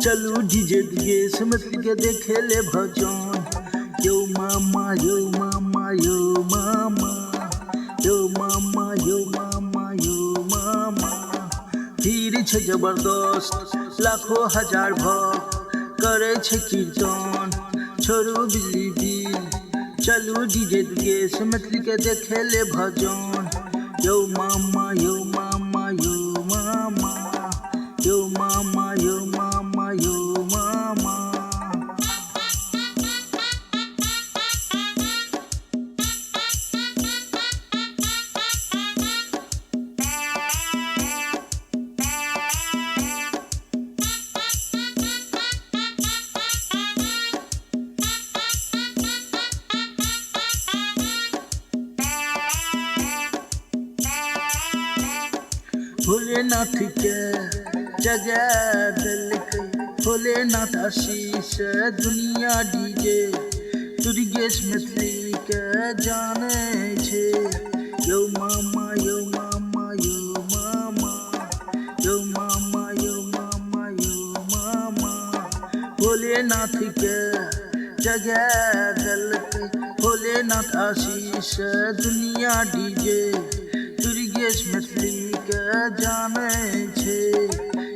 चलू डीजे दुगेश मैथिली के देखे ले भजन। यो मामा यो मामा यो मामा यो मामा यो मामा यो मामा। भीड़ छै जबरदस्त लाखों हजार भक्त करे छै कीर्तन। छोड़ू बिजली बिल चलू डीजे दुगेश मैथिली के देखे ले भजन। यो मामा यो मामा यो मामा यो मामा यो मामा यो मामा। भोलेनाथ के जगह दिलके भोलेनाथ आशीष दुनिया डीजे दुगेश मैथिली के जाने छे। यो मामा यो मामा यो मामा यो मामा यो मामा यो मामा। भोलेनाथ के जगह दिलके भोलेनाथ आशीष दुनिया डीजे दुगेश मैथिली के जाने छे।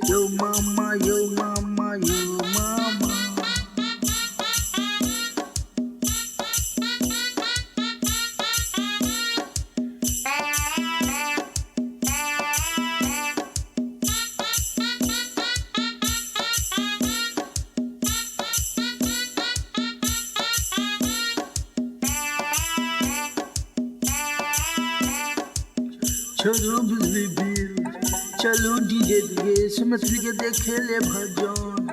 यो मामा यो मामा यो मामा। छोड़ू बिजली बिल चलू डीजे दुगेश मैथिली के देखे ले भजन।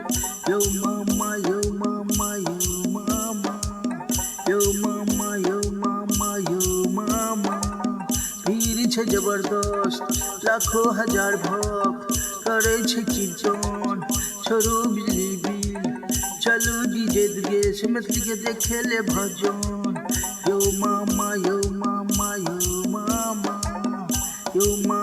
यो मामा यो मामा यो मामा यो मामा यो मामा यो मामा। भीड़ छै जबरदस्त लाखों हजार भक्त करे छै कीर्तन। छोड़ू बिजली बिल चलू डीजे दुगेश मैथिली के देखे ले भजन। यो मामा यो मामा यो मामा यो मामा।